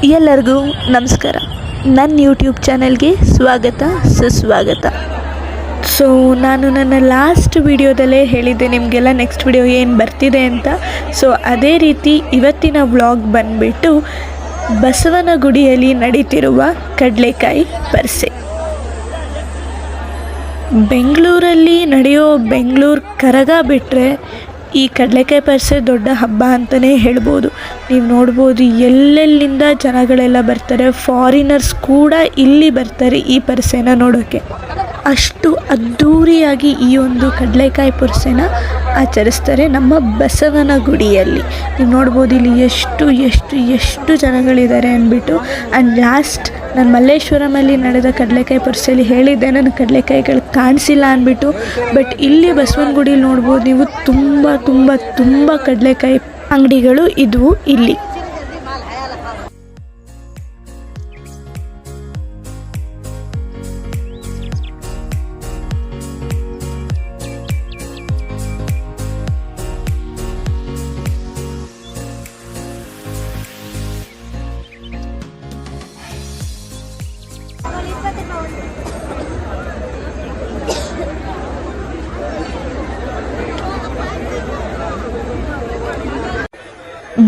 ಎಲ್ಲರಿಗೂ ನಮಸ್ಕಾರ. ನನ್ನ ಯೂಟ್ಯೂಬ್ ಚಾನೆಲ್ಗೆ ಸ್ವಾಗತ ಸುಸ್ವಾಗತ. ಸೊ ನಾನು ನನ್ನ ಲಾಸ್ಟ್ ವಿಡಿಯೋದಲ್ಲೇ ಹೇಳಿದ್ದೆ ನಿಮಗೆಲ್ಲ ನೆಕ್ಸ್ಟ್ ವಿಡಿಯೋ ಏನು ಬರ್ತಿದೆ ಅಂತ. ಸೊ ಅದೇ ರೀತಿ ಇವತ್ತಿನ ವ್ಲಾಗ್ ಬಂದುಬಿಟ್ಟು ಬಸವನಗುಡಿಯಲ್ಲಿ ನಡೀತಿರುವ ಕಡಲೆಕಾಯಿ ಪರಿಷೆ. ಬೆಂಗಳೂರಲ್ಲಿ ನಡೆಯೋ ಬೆಂಗಳೂರು ಕರಗ ಬಿಟ್ಟರೆ ಈ ಕಡಲೆಕಾಯಿ ಪರಿಷೆ ದೊಡ್ಡ ಹಬ್ಬ ಅಂತಲೇ ಹೇಳ್ಬೋದು. ನೀವು ನೋಡ್ಬೋದು ಎಲ್ಲೆಲ್ಲಿಂದ ಜನಗಳೆಲ್ಲ ಬರ್ತಾರೆ, ಫಾರಿನರ್ಸ್ ಕೂಡ ಇಲ್ಲಿ ಬರ್ತಾರೆ ಈ ಪರಿಷೆನ ನೋಡೋಕ್ಕೆ. ಅಷ್ಟು ಅದ್ಧೂರಿಯಾಗಿ ಈ ಒಂದು ಕಡಲೆಕಾಯಿ ಪರಿಷೆನ ಆಚರಿಸ್ತಾರೆ ನಮ್ಮ ಬಸವನಗುಡಿಯಲ್ಲಿ. ನೀವು ನೋಡ್ಬೋದು ಇಲ್ಲಿ ಎಷ್ಟು ಜನಗಳಿದ್ದಾರೆ ಅಂದ್ಬಿಟ್ಟು. ಆ್ಯಂಡ್ ಲಾಸ್ಟ್ ನಾನು ಮಲ್ಲೇಶ್ವರಮಲ್ಲಿ ನಡೆದ ಕಡಲೆಕಾಯಿ ಪರಿಷೆಯಲ್ಲಿ ಹೇಳಿದ್ದೆ ನನಗೆ ಕಡಲೆಕಾಯಿಗಳು ಕಾಣಿಸಿಲ್ಲ ಅಂದ್ಬಿಟ್ಟು. ಬಟ್ ಇಲ್ಲಿ ಬಸವನಗುಡಿಯಲ್ಲಿ ನೋಡ್ಬೋದು ನೀವು ತುಂಬ ಕಡಲೆಕಾಯಿ ಅಂಗಡಿಗಳು ಇದ್ವು ಇಲ್ಲಿ.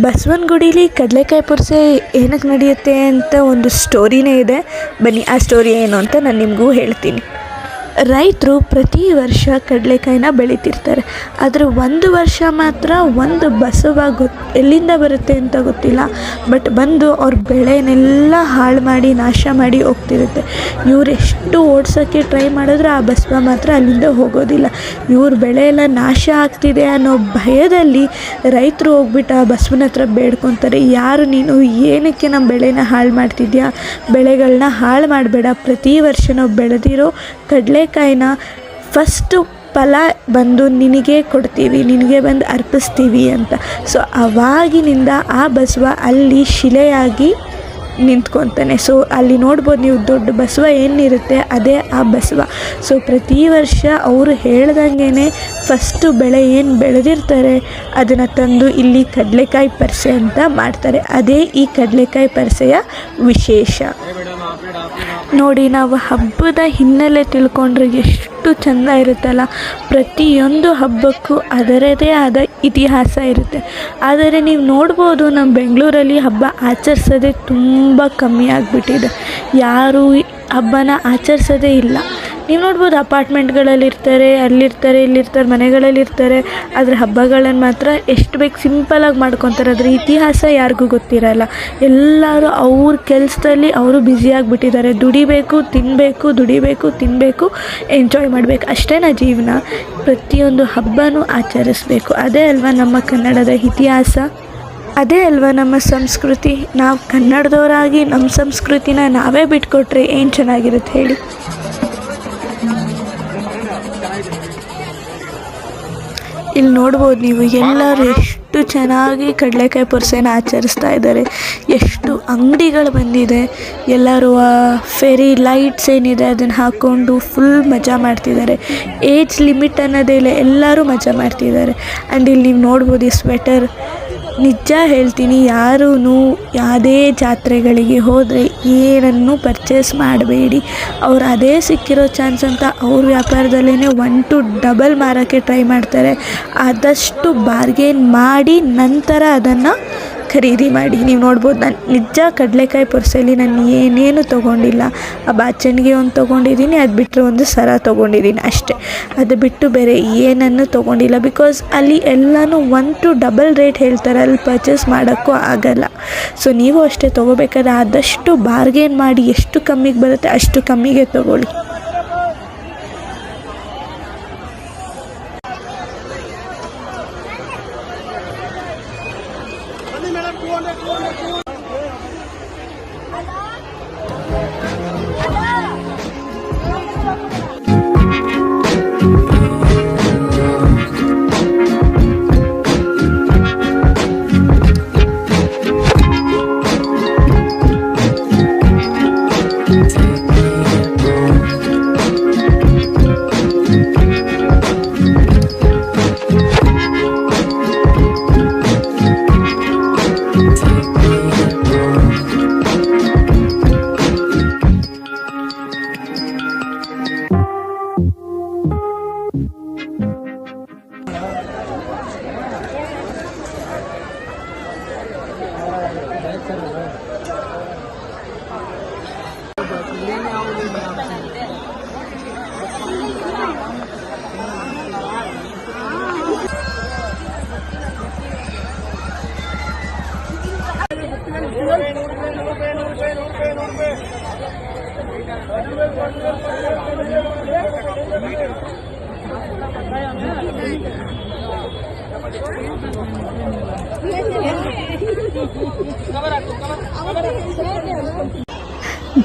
ಬಸವನಗುಡಿಲಿ ಕಡಲೆಕಾಯಿ ಪರಿಷೆ ಏನಕ್ಕೆ ನಡೆಯುತ್ತೆ ಅಂತ ಒಂದು ಸ್ಟೋರಿನೇ ಇದೆ. ಬನ್ನಿ ಆ ಸ್ಟೋರಿ ಏನು ಅಂತ ನಾನು ನಿಮಗೂ ಹೇಳ್ತೀನಿ. ರೈತರು ಪ್ರತಿ ವರ್ಷ ಕಡಲೆಕಾಯಿನ ಬೆಳೀತಿರ್ತಾರೆ. ಆದರೆ ಒಂದು ವರ್ಷ ಮಾತ್ರ ಒಂದು ಬಸವ ಎಲ್ಲಿಂದ ಬರುತ್ತೆ ಅಂತ ಗೊತ್ತಿಲ್ಲ, ಬಟ್ ಬಂದು ಅವ್ರ ಬೆಳೆನೆಲ್ಲ ಹಾಳು ಮಾಡಿ ನಾಶ ಮಾಡಿ ಹೋಗ್ತಿರುತ್ತೆ. ಇವ್ರು ಎಷ್ಟು ಓಡ್ಸೋಕ್ಕೆ ಟ್ರೈ ಮಾಡಿದ್ರು ಆ ಬಸವ ಮಾತ್ರ ಅಲ್ಲಿಂದ ಹೋಗೋದಿಲ್ಲ. ಇವ್ರ ಬೆಳೆ ಎಲ್ಲ ನಾಶ ಆಗ್ತಿದೆ ಅನ್ನೋ ಭಯದಲ್ಲಿ ರೈತರು ಹೋಗ್ಬಿಟ್ಟು ಆ ಬಸವನ ಹತ್ರ ಬೇಡ್ಕೊತಾರೆ, ಯಾರು ನೀನು ಏನಕ್ಕೆ ನಮ್ಮ ಬೆಳೆನ ಹಾಳು ಮಾಡ್ತಿದ್ಯಾ, ಬೆಳೆಗಳನ್ನ ಹಾಳು ಮಾಡಬೇಡ, ಪ್ರತಿ ವರ್ಷ ನಾವು ಬೆಳೆದಿರೋ ಕಡಲೆಕಾಯಿನ ಫಸ್ಟು ಫಲ ಬಂದು ನಿನಗೆ ಕೊಡ್ತೀವಿ, ನಿನಗೆ ಬಂದು ಅರ್ಪಿಸ್ತೀವಿ ಅಂತ. ಸೊ ಅವಾಗಿನಿಂದ ಆ ಬಸವ ಅಲ್ಲಿ ಶಿಲೆಯಾಗಿ ನಿಂತ್ಕೊತಾನೆ. ಸೊ ಅಲ್ಲಿ ನೋಡ್ಬೋದು ನೀವು ದೊಡ್ಡ ಬಸವ ಏನಿರುತ್ತೆ ಅದೇ ಆ ಬಸವ. ಸೊ ಪ್ರತಿ ವರ್ಷ ಅವರು ಹೇಳ್ದಂಗೆ ಫಸ್ಟು ಬೆಳೆ ಏನು ಬೆಳೆದಿರ್ತಾರೆ ಅದನ್ನು ತಂದು ಇಲ್ಲಿ ಕಡಲೆಕಾಯಿ ಪರಿಷೆ ಅಂತ ಮಾಡ್ತಾರೆ. ಅದೇ ಈ ಕಡಲೆಕಾಯಿ ಪರಿಷೆಯ ವಿಶೇಷ. ನೋಡಿ, ನಾವು ಹಬ್ಬದ ಹಿನ್ನೆಲೆ ತಿಳ್ಕೊಂಡ್ರೆ ಎಷ್ಟು ಚೆಂದ ಇರುತ್ತಲ್ಲ. ಪ್ರತಿಯೊಂದು ಹಬ್ಬಕ್ಕೂ ಅದರದೇ ಆದ ಇತಿಹಾಸ ಇರುತ್ತೆ. ಆದರೆ ನೀವು ನೋಡ್ಬೋದು ನಮ್ಮ ಬೆಂಗಳೂರಲ್ಲಿ ಹಬ್ಬ ಆಚರಿಸೋದೇ ತುಂಬ ಕಮ್ಮಿ ಆಗಿಬಿಟ್ಟಿದೆ. ಯಾರೂ ಹಬ್ಬನ ಆಚರಿಸೋದೇ ಇಲ್ಲ. ನೀವು ನೋಡ್ಬೋದು ಅಪಾರ್ಟ್ಮೆಂಟ್ಗಳಲ್ಲಿರ್ತಾರೆ, ಅಲ್ಲಿರ್ತಾರೆ, ಇಲ್ಲಿರ್ತಾರೆ, ಮನೆಗಳಲ್ಲಿರ್ತಾರೆ. ಆದರೆ ಹಬ್ಬಗಳನ್ನು ಮಾತ್ರ ಎಷ್ಟು ಬೇಕು ಸಿಂಪಲಾಗಿ ಮಾಡ್ಕೊತಾರೆ. ಅದರ ಇತಿಹಾಸ ಯಾರಿಗೂ ಗೊತ್ತಿರಲ್ಲ. ಎಲ್ಲರೂ ಅವ್ರ ಕೆಲಸದಲ್ಲಿ ಅವರು ಬ್ಯುಸಿಯಾಗಿಬಿಟ್ಟಿದ್ದಾರೆ. ದುಡಿಬೇಕು, ತಿನ್ನಬೇಕು, ಎಂಜಾಯ್ ಮಾಡಬೇಕು, ಅಷ್ಟೇ ಜೀವನ. ಪ್ರತಿಯೊಂದು ಹಬ್ಬನೂ ಆಚರಿಸ್ಬೇಕು. ಅದೇ ಅಲ್ವಾ ನಮ್ಮ ಕನ್ನಡದ ಇತಿಹಾಸ, ಅದೇ ಅಲ್ವಾ ನಮ್ಮ ಸಂಸ್ಕೃತಿ. ನಾವು ಕನ್ನಡದವರಾಗಿ ನಮ್ಮ ಸಂಸ್ಕೃತಿನ ನಾವೇ ಬಿಟ್ಕೊಟ್ರೆ ಏನು ಚೆನ್ನಾಗಿರುತ್ತೆ ಹೇಳಿ. ಇಲ್ಲಿ ನೋಡ್ಬೋದು ನೀವು ಎಲ್ಲರೂ ಎಷ್ಟು ಚೆನ್ನಾಗಿ ಕಡಲೆಕಾಯಿ ಪರಿಷೆನ ಆಚರಿಸ್ತಾ ಇದ್ದಾರೆ. ಎಷ್ಟು ಅಂಗಡಿಗಳು ಬಂದಿದೆ. ಎಲ್ಲರೂ ಫೆರಿ ಲೈಟ್ಸ್ ಏನಿದೆ ಅದನ್ನು ಹಾಕ್ಕೊಂಡು ಫುಲ್ ಮಜಾ ಮಾಡ್ತಿದ್ದಾರೆ. ಏಜ್ ಲಿಮಿಟ್ ಅನ್ನೋದೇ ಇಲ್ಲ, ಎಲ್ಲರೂ ಮಜಾ ಮಾಡ್ತಿದ್ದಾರೆ. ಆ್ಯಂಡ್ ಇಲ್ಲಿ ನೀವು ನೋಡ್ಬೋದು ಈ ಸ್ವೆಟರ್. ನಿಜ ಹೇಳ್ತೀನಿ, ಯಾರೂ ಯಾವುದೇ ಜಾತ್ರೆಗಳಿಗೆ ಹೋದರೆ ಏನನ್ನು ಪರ್ಚೇಸ್ ಮಾಡಬೇಡಿ. ಅವ್ರು ಅದೇ ಸಿಕ್ಕಿರೋ ಚಾನ್ಸ್ ಅಂತ ಅವ್ರ ವ್ಯಾಪಾರದಲ್ಲೇ 1 to ಡಬಲ್ ಮಾರೋಕ್ಕೆ ಟ್ರೈ ಮಾಡ್ತಾರೆ. ಆದಷ್ಟು ಬಾರ್ಗೇನ್ ಮಾಡಿ ನಂತರ ಅದನ್ನು ಖರೀದಿ ಮಾಡಿ. ನೀವು ನೋಡ್ಬೋದು, ನಾನು ನಿಜ ಕಡಲೆಕಾಯಿ ಪರಿಷೆಯಲ್ಲಿ ನಾನು ಏನೇನು ತೊಗೊಂಡಿಲ್ಲ. ಆ ಬಾಚಣಿಗೆ ಒಂದು ತೊಗೊಂಡಿದ್ದೀನಿ, ಅದು ಬಿಟ್ಟರೆ ಒಂದು ಸರ ತೊಗೊಂಡಿದ್ದೀನಿ ಅಷ್ಟೇ. ಅದು ಬಿಟ್ಟು ಬೇರೆ ಏನನ್ನು ತೊಗೊಂಡಿಲ್ಲ. ಬಿಕಾಸ್ ಅಲ್ಲಿ ಎಲ್ಲನೂ 1 to ಡಬಲ್ ರೇಟ್ ಹೇಳ್ತಾರೆ, ಅಲ್ಲಿ ಪರ್ಚೇಸ್ ಮಾಡೋಕ್ಕೂ ಆಗಲ್ಲ. ಸೊ ನೀವು ಅಷ್ಟೇ ತೊಗೋಬೇಕಾದ್ರೆ ಆದಷ್ಟು ಬಾರ್ಗೇನ್ ಮಾಡಿ ಎಷ್ಟು ಕಮ್ಮಿಗೆ ಬರುತ್ತೆ ಅಷ್ಟು ಕಮ್ಮಿಗೆ ತೊಗೊಳ್ಳಿ.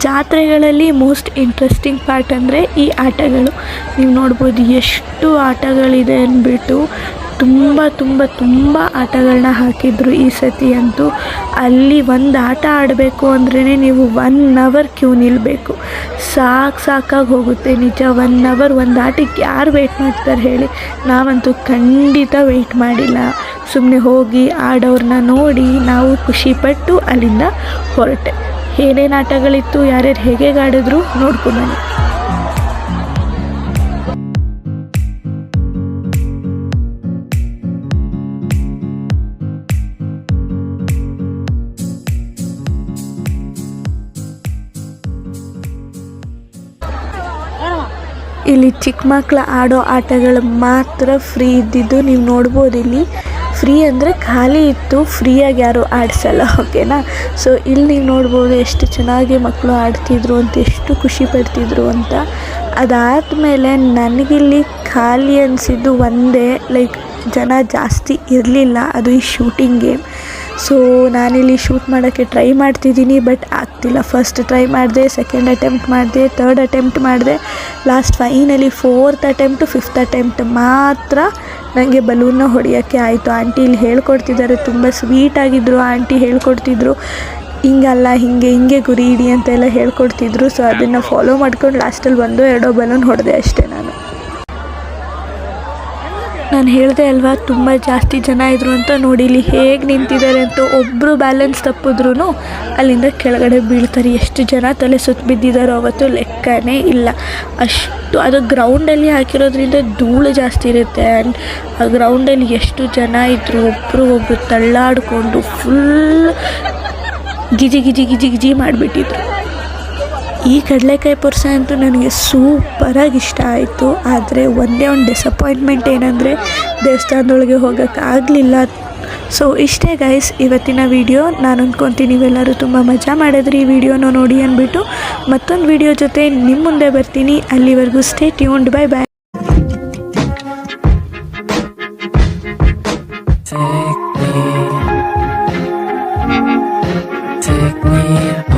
ಜಾತ್ರೆಗಳಲ್ಲಿ ಮೋಸ್ಟ್ ಇಂಟ್ರೆಸ್ಟಿಂಗ್ ಪಾರ್ಟ್ ಅಂದರೆ ಈ ಆಟಗಳು. ನೀವು ನೋಡ್ಬೋದು ಎಷ್ಟು ಆಟಗಳಿದೆ ಅಂದ್ಬಿಟ್ಟು ತುಂಬ ತುಂಬ ತುಂಬ ಆಟಗಳನ್ನ ಹಾಕಿದ್ರು ಈ ಸತಿ ಅಂತೂ. ಅಲ್ಲಿ ಒಂದು ಆಟ ಆಡಬೇಕು ಅಂದ್ರೇ ನೀವು 1 ಅವರ್ ಕ್ಯೂ ನಿಲ್ಲಬೇಕು. ಸಾಕಾಗಿ ಹೋಗುತ್ತೆ ನಿಜ. 1 ಅವರ್ ಒಂದು ಆಟಕ್ಕೆ ಯಾರು ವೆಯ್ಟ್ ಮಾಡ್ತಾರೆ ಹೇಳಿ? ನಾವಂತೂ ಖಂಡಿತ ವೆಯ್ಟ್ ಮಾಡಿಲ್ಲ. ಸುಮ್ಮನೆ ಹೋಗಿ ಆಡೋರನ್ನ ನೋಡಿ ನಾವು ಖುಷಿಪಟ್ಟು ಅಲ್ಲಿಂದ ಹೊರಟೆ. ಏನೇನು ಆಟಗಳಿತ್ತು, ಯಾರ್ಯಾರು ಹೇಗೆ ಆಡಿದ್ರು ನೋಡ್ಕೊಂಬನ್ನಿ. ಇಲ್ಲಿ ಚಿಕ್ಕ ಮಕ್ಕಳು ಆಡೋ ಆಟಗಳು ಮಾತ್ರ ಫ್ರೀ ಇದ್ದಿದ್ದು. ನೀವು ನೋಡ್ಬೋದು ಇಲ್ಲಿ ಫ್ರೀ ಅಂದರೆ ಖಾಲಿ ಇತ್ತು, ಫ್ರೀಯಾಗಿ ಯಾರು ಆಡಿಸಲ್ಲ, ಓಕೆನಾ. ಸೊ ಇಲ್ಲಿ ನೀವು ನೋಡ್ಬೋದು ಎಷ್ಟು ಚೆನ್ನಾಗಿ ಮಕ್ಕಳು ಆಡ್ತಿದ್ರು ಅಂತ, ಎಷ್ಟು ಖುಷಿ ಪಡ್ತಿದ್ರು ಅಂತ. ಅದಾದಮೇಲೆ ನನಗಿಲ್ಲಿ ಖಾಲಿ ಅನಿಸಿದ್ದು ಒಂದೇ, ಲೈಕ್ ಜನ ಜಾಸ್ತಿ ಇರಲಿಲ್ಲ, ಅದು ಈ ಶೂಟಿಂಗ್ ಗೇಮ್. ಸೊ ನಾನಿಲ್ಲಿ ಶೂಟ್ ಮಾಡೋಕ್ಕೆ ಟ್ರೈ ಮಾಡ್ತಿದ್ದೀನಿ, ಬಟ್ ಆಗ್ತಿಲ್ಲ. ಫಸ್ಟ್ ಟ್ರೈ ಮಾಡಿದೆ, ಸೆಕೆಂಡ್ ಅಟೆಂಪ್ಟ್ ಮಾಡಿದೆ, ಥರ್ಡ್ ಅಟೆಂಪ್ಟ್ ಮಾಡಿದೆ, last finally 4th attempt 5th attempt ಮಾತ್ರ ನನಗೆ ಬಲೂನ್ನ ಹೊಡೆಯೋಕ್ಕೆ ಆಯಿತು. ಆಂಟಿ ಇಲ್ಲಿ ಹೇಳ್ಕೊಡ್ತಿದ್ದಾರೆ, ತುಂಬ ಸ್ವೀಟಾಗಿದ್ದರು ಆಂಟಿ, ಹೇಳ್ಕೊಡ್ತಿದ್ರು ಹಿಂಗಲ್ಲ ಹಿಂಗೆ ಗುರಿ ಹಿಡಿ ಅಂತೆಲ್ಲ ಹೇಳ್ಕೊಡ್ತಿದ್ರು. ಸೊ ಅದನ್ನು ಫಾಲೋ ಮಾಡ್ಕೊಂಡು ಲಾಸ್ಟಲ್ಲಿ 1-2 ಬಲೂನ್ ಹೊಡೆದೆ ಅಷ್ಟೇ. ನಾನು ಹೇಳಿದೆ ಅಲ್ವಾ ತುಂಬ ಜಾಸ್ತಿ ಜನ ಇದ್ದರು ಅಂತ. ನೋಡಿ ಇಲ್ಲಿ ಹೇಗೆ ನಿಂತಿದ್ದಾರೆ ಅಂತ. ಒಬ್ಬರು ಬ್ಯಾಲೆನ್ಸ್ ತಪ್ಪಿದ್ರೂ ಅಲ್ಲಿಂದ ಕೆಳಗಡೆ ಬೀಳ್ತಾರೆ. ಎಷ್ಟು ಜನ ತಲೆ ಸುತ್ತ ಬಿದ್ದಿದ್ದಾರೋ ಅವತ್ತು ಲೆಕ್ಕನೇ ಇಲ್ಲ. ಅಷ್ಟು ಅದು ಗ್ರೌಂಡಲ್ಲಿ ಹಾಕಿರೋದ್ರಿಂದ ಧೂಳು ಜಾಸ್ತಿ ಇರುತ್ತೆ. ಆ್ಯಂಡ್ ಆ ಗ್ರೌಂಡಲ್ಲಿ ಎಷ್ಟು ಜನ ಇದ್ದರು, ಒಬ್ಬರು ತಳ್ಳಾಡಿಕೊಂಡು ಫುಲ್ ಗಿಜಿ ಮಾಡಿಬಿಟ್ಟಿದ್ರು. ಈ ಕಡಲೆಕಾಯಿ ಪರ್ಸ ಅಂತೂ ನನಗೆ ಸೂಪರಾಗಿ ಇಷ್ಟ ಆಯಿತು. ಆದರೆ ಒಂದೇ ಒಂದು ಡಿಸಪಾಯಿಂಟ್ಮೆಂಟ್ ಏನಂದರೆ ದೇವಸ್ಥಾನದೊಳಗೆ ಹೋಗೋಕ್ಕಾಗಲಿಲ್ಲ. ಸೊ ಇಷ್ಟೇ ಗೈಸ್ ಇವತ್ತಿನ ವಿಡಿಯೋ. ನಾನು ಅಂದ್ಕೊತೀನಿ ನೀವೆಲ್ಲರೂ ತುಂಬ ಮಜಾ ಮಾಡಿದ್ರಿ ಈ ವಿಡಿಯೋನ ನೋಡಿ ಅಂದ್ಬಿಟ್ಟು. ಮತ್ತೊಂದು ವಿಡಿಯೋ ಜೊತೆ ನಿಮ್ಮ ಮುಂದೆ ಬರ್ತೀನಿ. ಅಲ್ಲಿವರೆಗೂ stay tuned. Bye bye. Take me